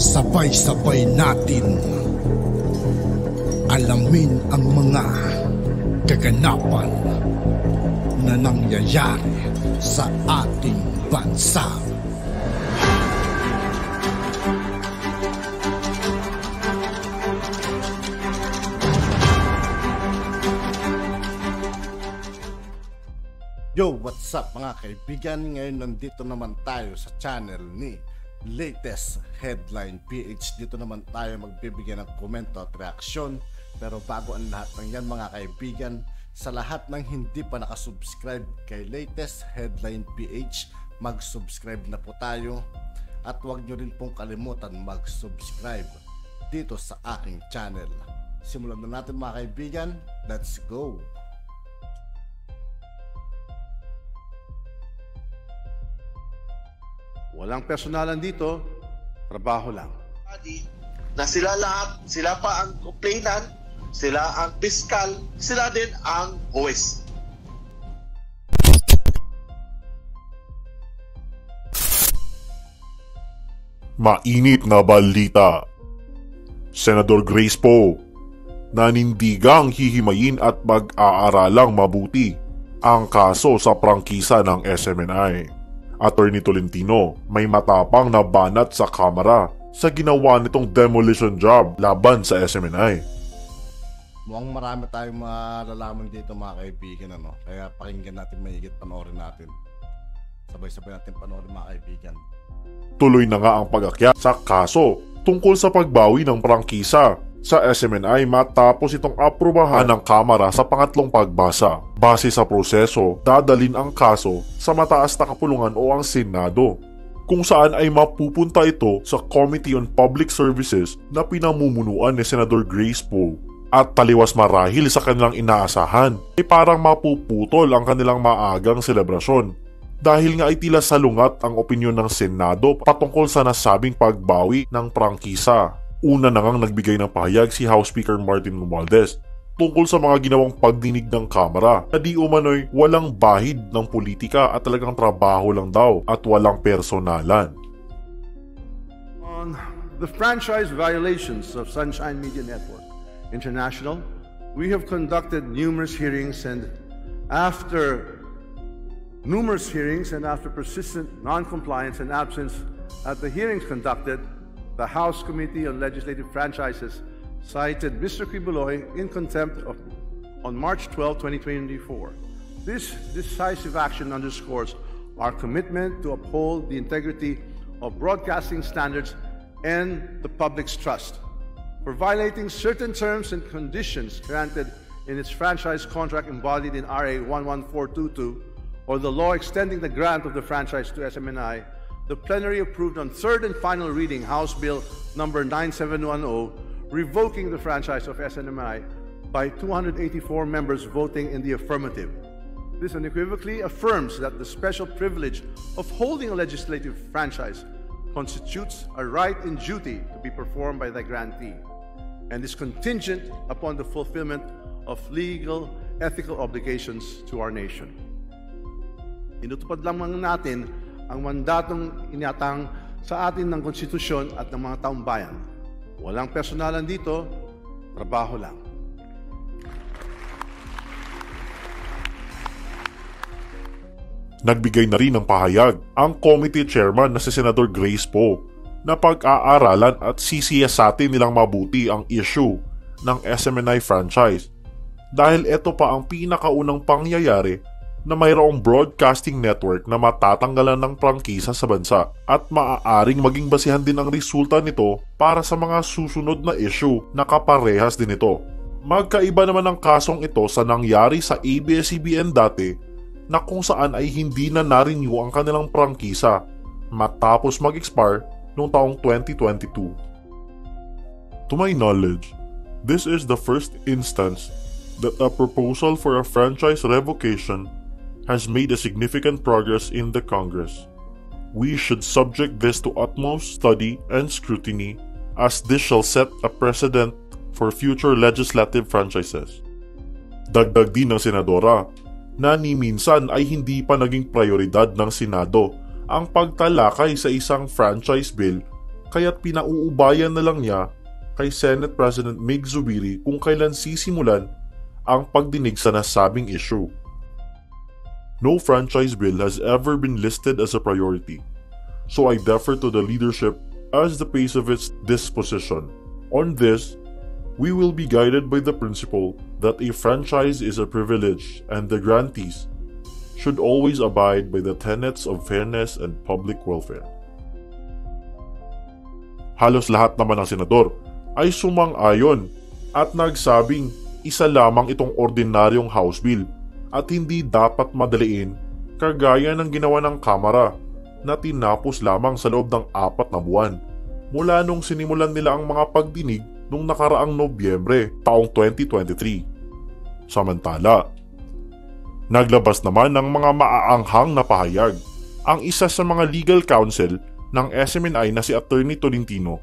Sabay-sabay natin alamin ang mga kaganapan na nangyayari sa ating bansa. Yo, what's up mga kaibigan? Ngayon nandito naman tayo sa channel ni Latest Headline PH. Dito naman tayo magbibigay ng komento at reaksyon. Pero bago ang lahat ng yan mga kaibigan, sa lahat ng hindi pa nakasubscribe kay Latest Headline PH, mag-subscribe na po tayo. At huwag nyo rin pong kalimutan mag-subscribe dito sa aking channel. Simulan na natin mga kaibigan. Let's go! Walang personalan dito, trabaho lang. Na sila lahat, sila pa ang complainant, sila ang piskal, sila din ang huwes. Mainit na balita. Senador Grace Poe nanindigang hihimayin at mag-aaralang mabuti ang kaso sa prangkisa ng SMNI. Attorney Tolentino may matapang na banat sa Kamara sa ginawa nitong demolition job laban sa SMNI. Mukhang marami tayong malalaman dito mga kaibigan, ano? Kaya pakinggan natin mahigit, panoorin natin. Sabay-sabay natin panoorin mga kaibigan. Tuloy na nga ang pag-akyat sa kaso tungkol sa pagbawi ng prangkisa sa SMNI matapos itong aprubahan ng Kamara sa pangatlong pagbasa. Base sa proseso, dadalin ang kaso sa mataas na kapulungan o ang Senado, kung saan ay mapupunta ito sa Committee on Public Services na pinamumunuan ni Senador Grace Poe. At taliwas marahil sa kanilang inaasahan, ay parang mapuputol ang kanilang maagang selebrasyon. Dahil nga ay tila salungat ang opinyon ng Senado patungkol sa nasabing pagbawi ng prangkisa. Una na ngang nagbigay ng pahayag si House Speaker Martin Romualdez tungkol sa mga ginawang pagdinig ng Kamara na di umano'y walang bahid ng politika at talagang trabaho lang daw at walang personalan. On the franchise violations of Sunshine Media Network International, we have conducted numerous hearings and after persistent non-compliance and absence at the hearings conducted, the House Committee on Legislative Franchises cited Mr. Quiboloy in contempt on March 12, 2024. This decisive action underscores our commitment to uphold the integrity of broadcasting standards and the public's trust. For violating certain terms and conditions granted in its franchise contract embodied in RA 11422, or the law extending the grant of the franchise to SMNI, the plenary approved on third and final reading House Bill number 9710, revoking the franchise of SMNI by 284 members voting in the affirmative. This unequivocally affirms that the special privilege of holding a legislative franchise constitutes a right and duty to be performed by the grantee, and is contingent upon the fulfillment of legal, ethical obligations to our nation. Inutupad lamang natin ang mandatong iniatang sa atin ng konstitusyon at ng mga taong bayan. Walang personalan dito, trabaho lang. Nagbigay na rin ng pahayag ang committee chairman na si Senador Grace Poe na pag-aaralan at sisiyasatin nilang mabuti ang issue ng SMNI franchise dahil ito pa ang pinakaunang pangyayari na mayroong broadcasting network na matatanggalan ng prangkisa sa bansa at maaaring maging basihan din ang resulta nito para sa mga susunod na issue na kaparehas din ito. Magkaiba naman ang kasong ito sa nangyari sa ABS-CBN dati na kung saan ay hindi na na-renew ang kanilang prangkisa matapos mag-expire noong taong 2022. To my knowledge, this is the first instance that a proposal for a franchise revocation has made a significant progress in the Congress. We should subject this to utmost study and scrutiny as this shall set a precedent for future legislative franchises. Dagdag din ng senadora na ni minsan ay hindi pa naging prioridad ng Senado ang pagtalakay sa isang franchise bill kaya't pinauubayan na lang niya kay Senate President Mig Zubiri kung kailan sisimulan ang pagdinig sa nasabing issue. No franchise bill has ever been listed as a priority, so I defer to the leadership as the pace of its disposition. On this, we will be guided by the principle that a franchise is a privilege and the grantees should always abide by the tenets of fairness and public welfare. Halos lahat naman ng senador ay sumang-ayon at nagsabing isa lamang itong ordinaryong House Bill at hindi dapat madaliin kagaya ng ginawa ng Kamara na tinapos lamang sa loob ng 4 na buwan mula nung sinimulan nila ang mga pagdinig nung nakaraang Nobyembre taong 2023. Samantala, naglabas naman ng mga maaanghang na pahayag ang isa sa mga legal counsel ng SMNI na si Attorney Tolentino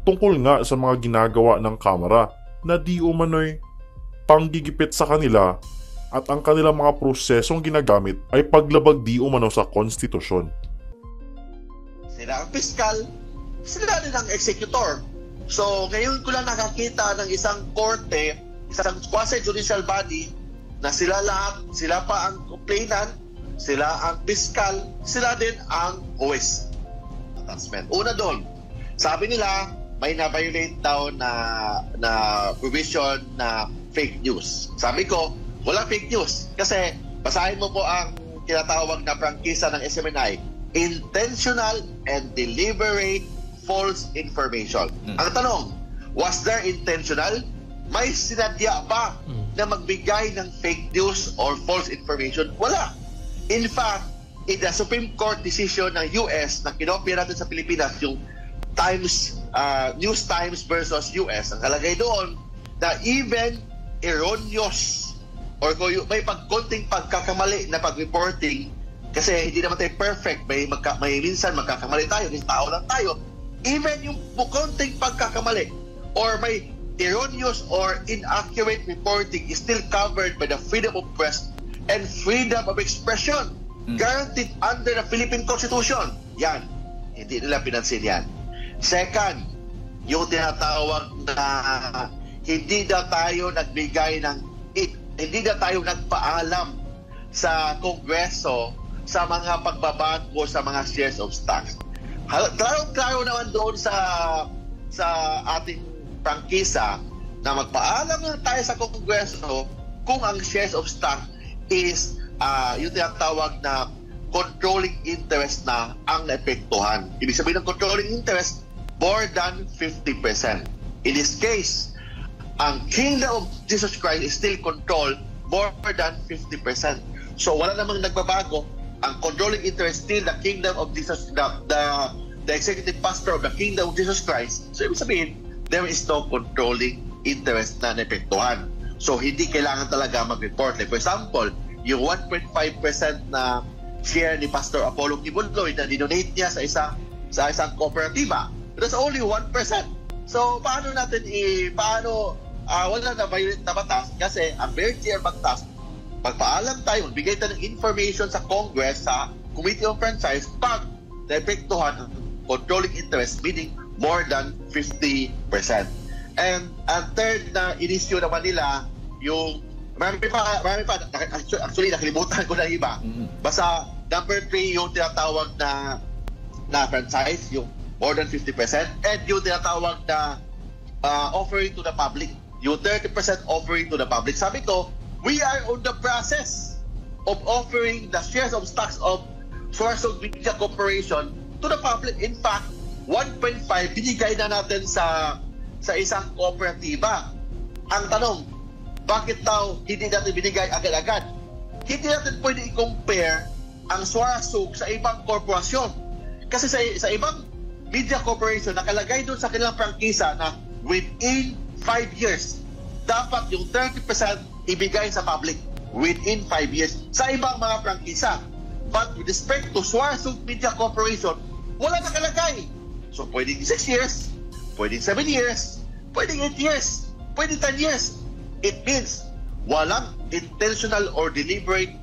tungkol nga sa mga ginagawa ng Kamara na di umano'y panggigipit sa kanila at ang kanilang mga prosesong ginagamit ay paglabag di umano sa konstitusyon. Sila ang piskal, sila din ang executor. So ngayon ko lang nakakita ng isang korte, isang quasi-judicial body na sila lahat, sila pa ang complainant, sila ang piskal, sila din ang OS. Attachment. Una doon, sabi nila may na-violate daw na provision na fake news. Sabi ko, wala fake news. Kasi basahin mo po ang tinatawag na prangkisa ng SMNI, intentional and deliberate false information. Ang tanong, was there intentional? May sinadya ba na magbigay ng fake news or false information? Wala. In fact, in the Supreme Court decision ng US na kinopya natin sa Pilipinas, yung News Times versus US, ang kalagay doon na even erroneous or may konting pagkakamali na pag-reporting, kasi hindi naman tayo perfect, may minsan magkakamali tayo, kasi tao lang tayo, even yung konting pagkakamali or may erroneous or inaccurate reporting is still covered by the freedom of press and freedom of expression guaranteed under the Philippine Constitution. Yan, hindi nila pinansin yan. Second, yung tinatawag na hindi na tayo nagbigay ng hindi na tayo nagpaalam sa Kongreso sa mga pagbabago sa mga shares of stocks. Klaro naman doon sa ating prangkisa na magpaalam lang tayo sa Kongreso kung ang shares of stock is yung tinatawag na controlling interest na ang naepektuhan. Ibig sabihin ng controlling interest, more than 50%. In this case, ang Kingdom of Jesus Christ is still controlled more than 50%. So wala namang nagbabago. Ang controlling interest still the Kingdom of Jesus, the executive pastor of the Kingdom of Jesus Christ. So ibig sabihin, there is no controlling interest na naepektuhan. So hindi kailangan talaga mag-report. Like for example, yung 1.5% na share ni Pastor Apollo Kibuloy na dinonate niya sa isang kooperatiba, that's only 1%. So paano natin wala na violate na batas, kasi ang very clear batas, magpaalam tayo, magbigay tayo ng information sa Congress, sa Committee on Franchise, pag naepektuhan ang controlling interest, meaning more than 50%. And ang third na in-issue naman nila, yung marami pa, actually nakalimutan ko na iba. Basta number 3 yung tinatawag na franchise, yung more than 50%, and yung tinatawag na offering to the public, yung 30% offering to the public. Sabi ko, we are on the process of offering the shares of stocks of Suarsog Media Corporation to the public. In fact, 1.5 binigay na natin sa isang kooperatiba. Ang tanong, bakit daw hindi natin binigay agad-agad? Hindi natin pwede i-compare ang Suarsog sa ibang korporasyon. Kasi sa ibang media corporation, nakalagay doon sa kanilang prangkisa na within 5 years, dapat yung 30% ibigay sa public within 5 years sa ibang mga prangkisa. But with respect to Suarsog Media Corporation, wala nakalagay. So pwedeng 6 years, pwedeng 7 years, pwedeng 8 years, pwedeng 10 years. It means walang intentional or deliberate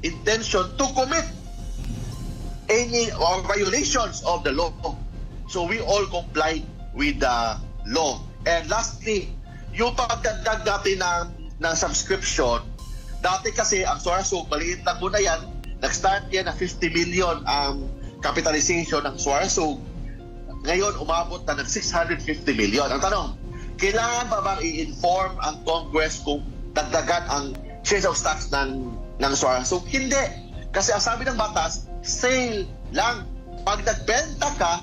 intention to commit any or violations of the law. So we all complied with the law. And lastly, yung pagdagdag natin ng subscription, dati kasi ang Suarsug, maliit lang muna yan, nag-start yan na 50 million ang capitalization ng Suarsug. Ngayon, umabot na ng 650 million. Ang tanong, kailangan ba bang i-inform ang Congress kung dagdagan ang shares of stocks ng Suarsug? Hindi. Kasi ang sabi ng batas, sale lang. Pag nagbenta ka,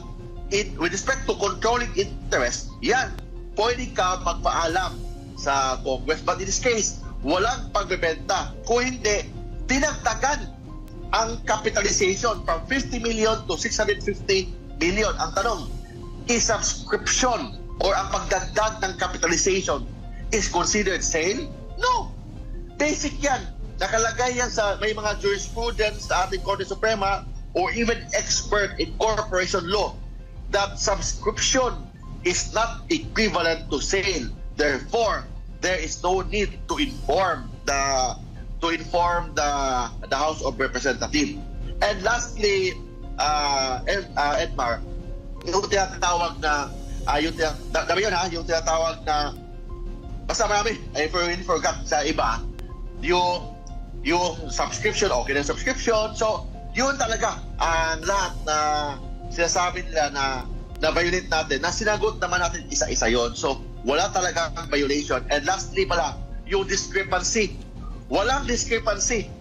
with respect to controlling interest, yan, pwede ka magpaalam sa Congress. But in this case, walang pagbebenta. Kung hindi, dinagdagan ang capitalization from 50 million to 650 million. Ang tanong, is subscription or ang pagdagdag ng capitalization is considered sale? No. Basic yan. Nakalagay yan sa may mga jurisprudence sa ating Korte Suprema or even expert in corporation law that subscription is not equivalent to sale. Therefore, there is no need to inform the House of Representatives. And lastly, Edmar, yung tinatawag na yung tinatawag na basta marami, I forgot sa iba, yung subscription, okay na subscription. So, yun talaga ang lahat na sinasabi nila na violate natin, na sinagot naman natin isa-isa yon. So, wala talaga ang violation. And lastly pala, yung discrepancy. Walang discrepancy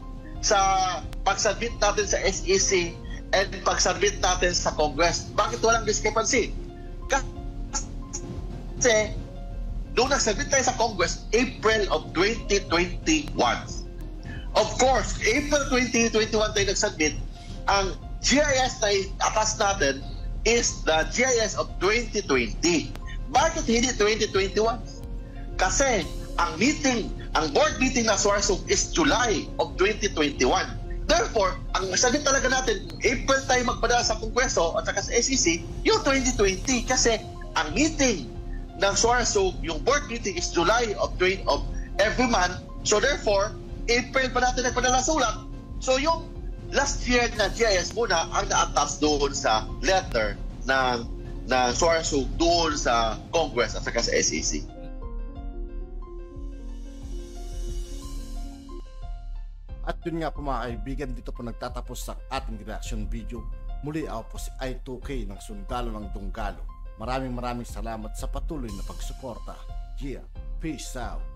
sa pag-submit natin sa SEC and pag-submit natin sa Congress. Bakit walang discrepancy? Kasi, nung nag-submit tayo sa Congress, April of 2021. Of course, April 2021 tayo nag-submit, ang GIS na atas natin is the GIS of 2020. Bakit hindi 2021? Kasi ang board meeting na Suarsug is July of 2021. Therefore, ang sagot talaga natin, April tayo magpadala sa Kongreso at saka sa SEC, yung 2020. Kasi ang meeting ng Suarsug, yung board meeting is July of every month. So therefore, April pa natin nagpadala sulat. So yung last year na GIS muna ang na-attach doon sa letter ng Suarsug doon sa Congress at saka sa SEC. At yun nga po mga kaibigan, dito po nagtatapos sa ating reaction video. Muli ako po si I2K ng Sundalo ng Dunggalo. Maraming salamat sa patuloy na pagsuporta. Yeah, peace out.